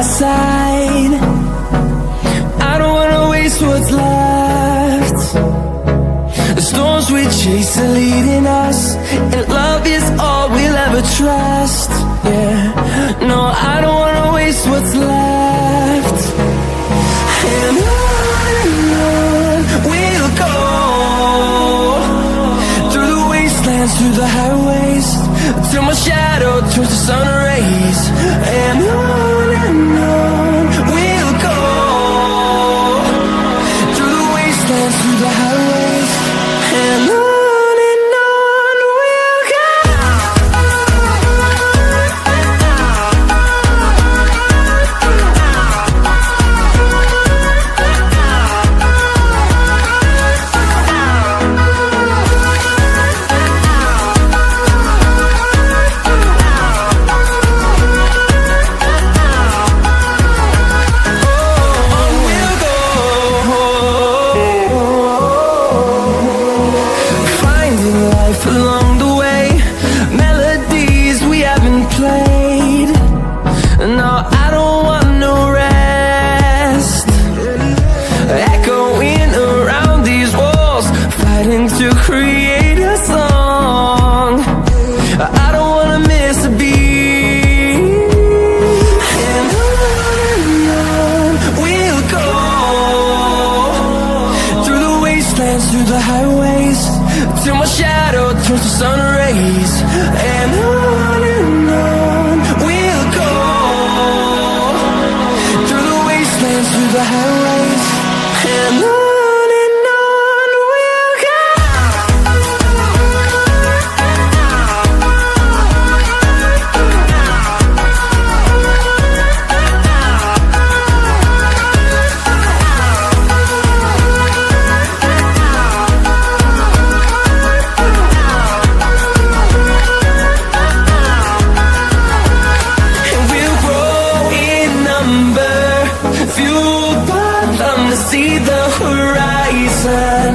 our side. I don't wanna waste what's left. The storms we chase are leading us, and love is all we'll ever trust. Yeah, no, I don't wanna waste what's left. And on we'll go, through the wastelands, through the highways, till my shadow turns to sun rays. And on we'll go, through the wastelands, through the highways, and on we'll go. Along the way, melodies we haven't played. No, I don't want no rest. Echoing around these walls, fighting to create a song. I don't wanna miss a beat. And on we'll go, through the wastelands, through the highways, till my shadow turns to sun rays. And on we'll go, through the wastelands, through the highways, and on we'll go. See the horizon,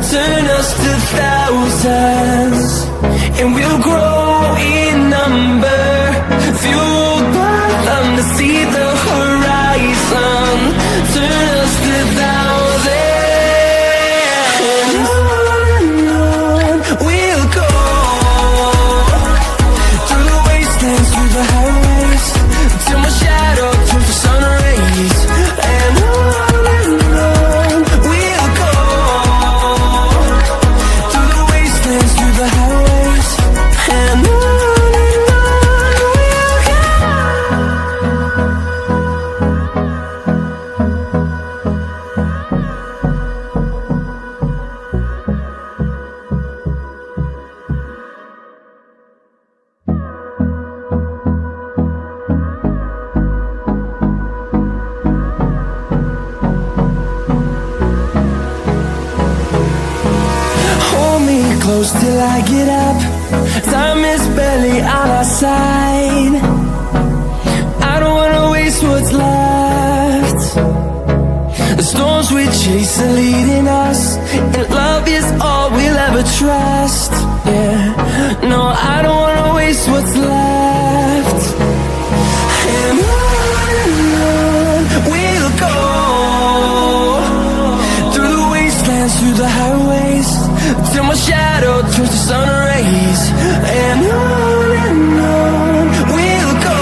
turn us to thousands, and we'll grow in number, fueled by them to see the horizon, turn us to thousands, and on we'll go, through the wastelands, through the highways, till my shadow turns to sun rays. And on close till I get up, time is barely on our side. I don't wanna waste what's left. The storms we chase are leading us, and love is all we'll ever trust. Yeah, no, I don't wanna waste what's left. And on we'll go, through the wastelands, through the highways, till my shadow turns to sun rays. And on we'll go,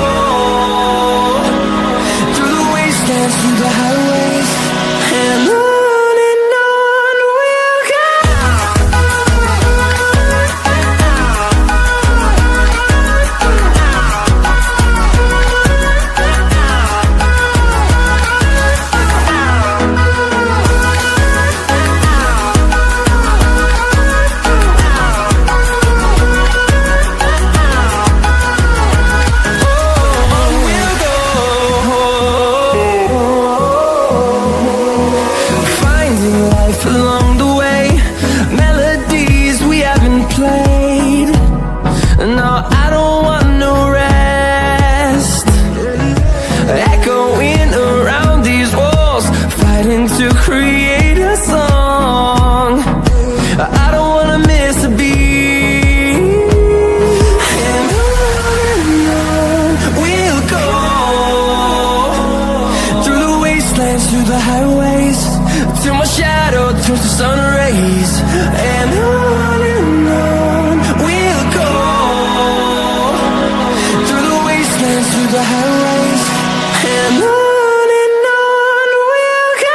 through the wastelands, through the highways, and on we'll go. turns to sun rays, and on we'll go, through the wastelands, through the highways, and on we'll go.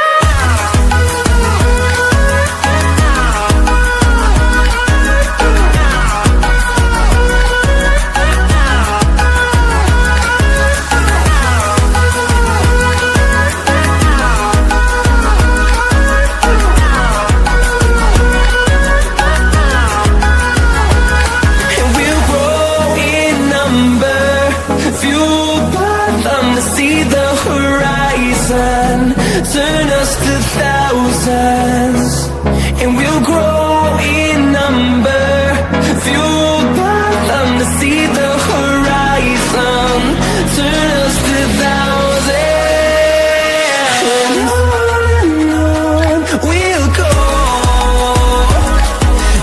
Turn us to thousands, and we'll grow in number, fueled by them to see the horizon. Turn us to thousands, and on we'll go,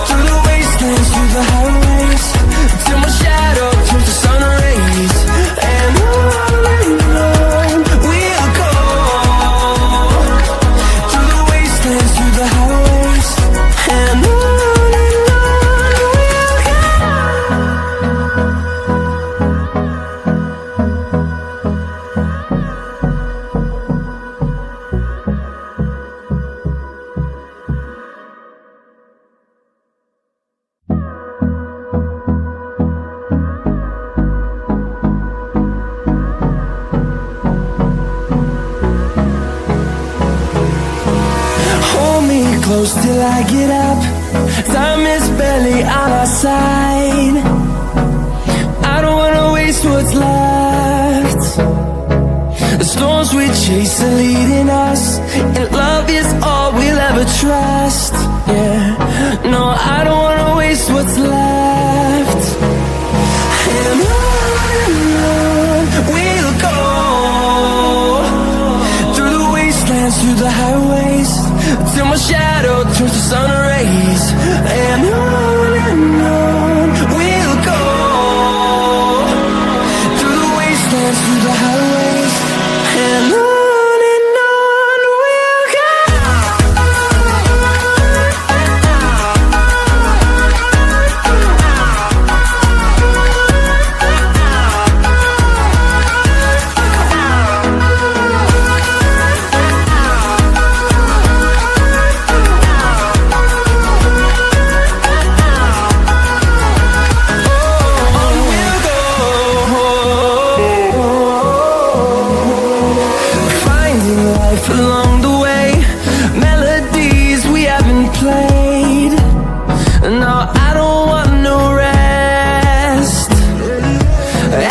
through the wastelands, through the highways, till my shadow turns to sun rays, and on we'll go, through the highways, and on we'll go. Hold me close till I get up. Time is barely on our side. I don't wanna waste what's left. The storms we chase are leading us, and love is all we'll ever trust. Yeah, no, I don't wanna waste what's left. And on we'll go, through the wastelands, through the highways, till my shadow turns to sun rays, and on we'll go, through the wastelands, through the highways, and on we'll go. Along the way, melodies we haven't played. No, I don't want no rest.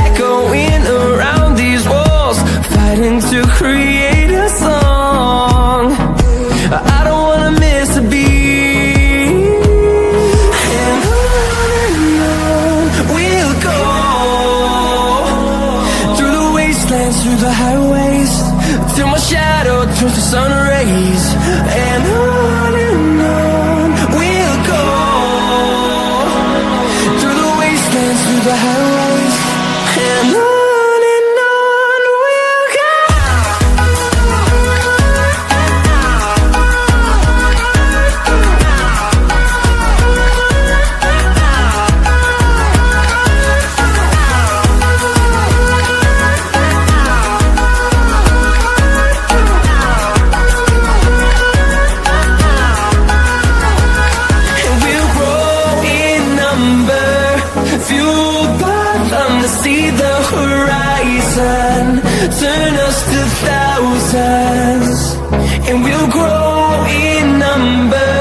Echoing around these walls, fighting to create a song. I don't wanna miss a beat. And on we'll go, through the wastelands, through the highways, till my shadow turns to sun rays, and on we'll go, through the wastelands, through the highways, and on we'll go. See the horizon, turn us to thousands, and we'll grow in number,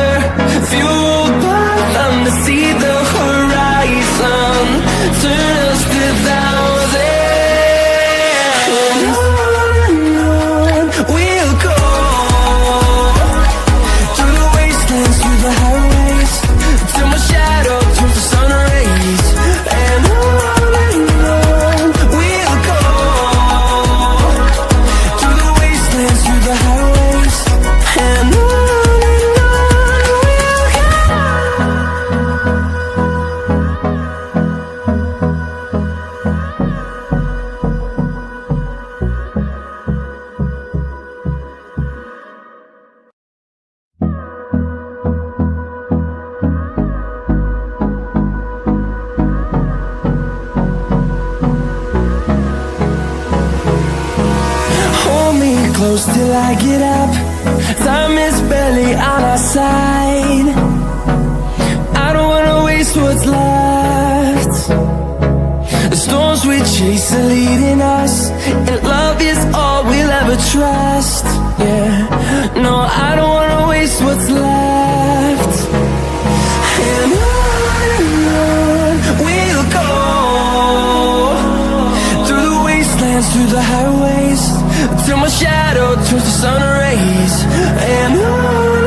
fueled by them to see the horizon, turn us to thousands, and on we'll go, through the wastelands, through the highways, till my shadow turns to sun rays, and on we'll go, through the wastelands, through the highways, and close till I get up. Time is barely on our side. I don't wanna waste what's left. The storms we chase are leading us, and love is all we'll ever trust. Yeah, no, I don't wanna waste what's left. And on we'll go, through the wastelands, through the highways, till my shadow turns to sun rays. And on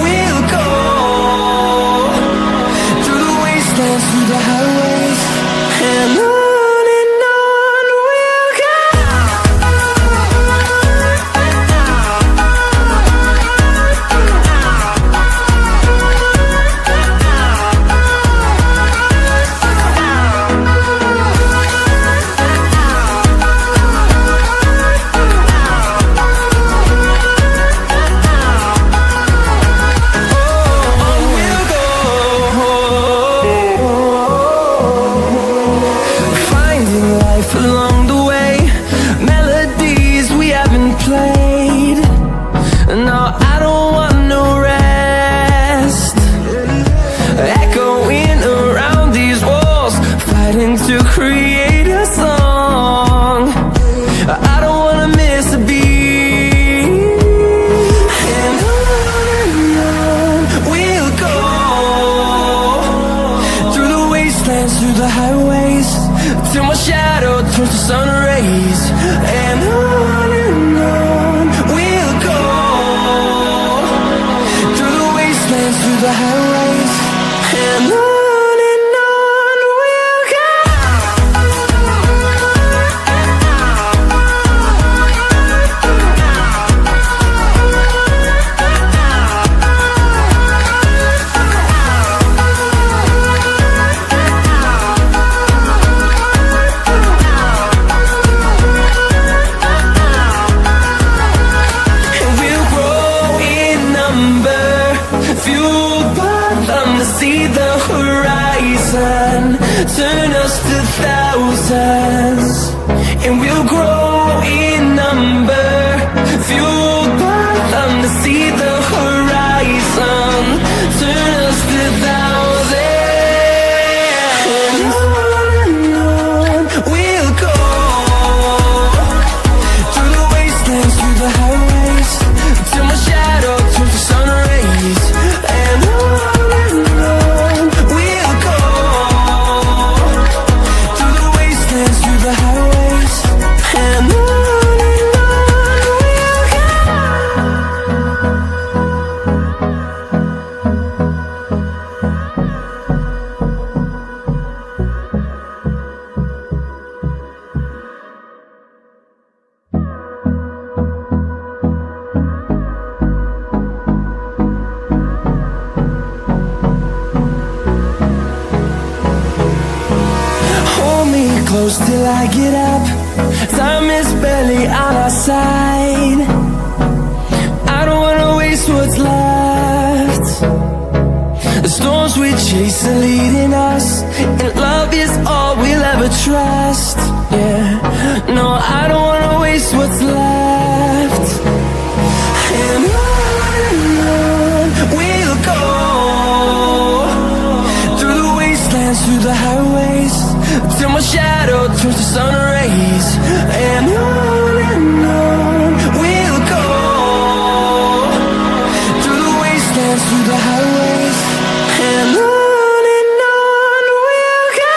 we'll go, through the wastelands, through the highways, and on. Along the way, melodies we haven't played. No, I don't want no rest. Echoing around these walls, fighting to create a song. I don't wanna miss a beat. And on we'll go, through the wastelands, through the highways, till my shadow turns to sun rays. And on we'll go, through the wastelands, through the highways, and on. Turn us to thousands, and we'll grow in number, fueled by them to see the horizon. Turn us to thousands, and on we'll go, through the wastelands, through the highways, till my shadow turns to sun rays. And on we'll go, through the highways, and on close till I get up. Time is barely on our side. I don't wanna waste what's left. The storms we chase are leading us, and love is all we'll ever trust. Yeah, no, I don't wanna waste what's left. And on we'll go, through the wastelands, through the highways, till my shadow turns to sun rays. And on we'll go, through the wastelands, through the highways, and on we'll go.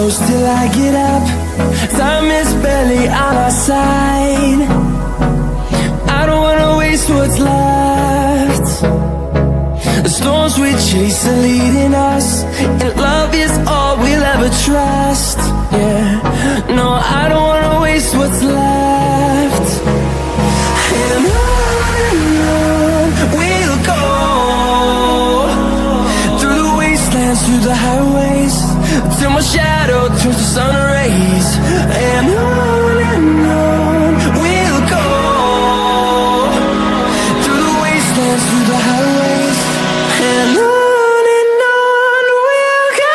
close till I get up. Time is barely on our side. I don't wanna waste what's left. The storms we chase are leading us, and love is all we'll ever trust. Yeah, no, I don't wanna waste what's left. And on we'll go, through the wastelands, through the highways, till my shadow turns to sun rays. And on we'll go, through the wastelands, through the highways, and on we'll go.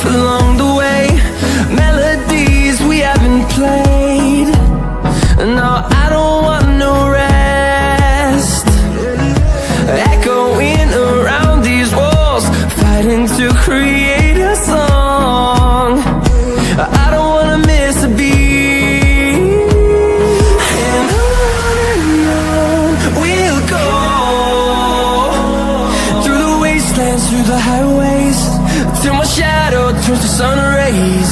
Along the way, melodies we haven't played. No, I don't want no rest. Echoing around these walls, fighting to create a song. I don't wanna miss a beat. And on we'll go, through the wastelands, through the highways, till my shadow turns to sun rays.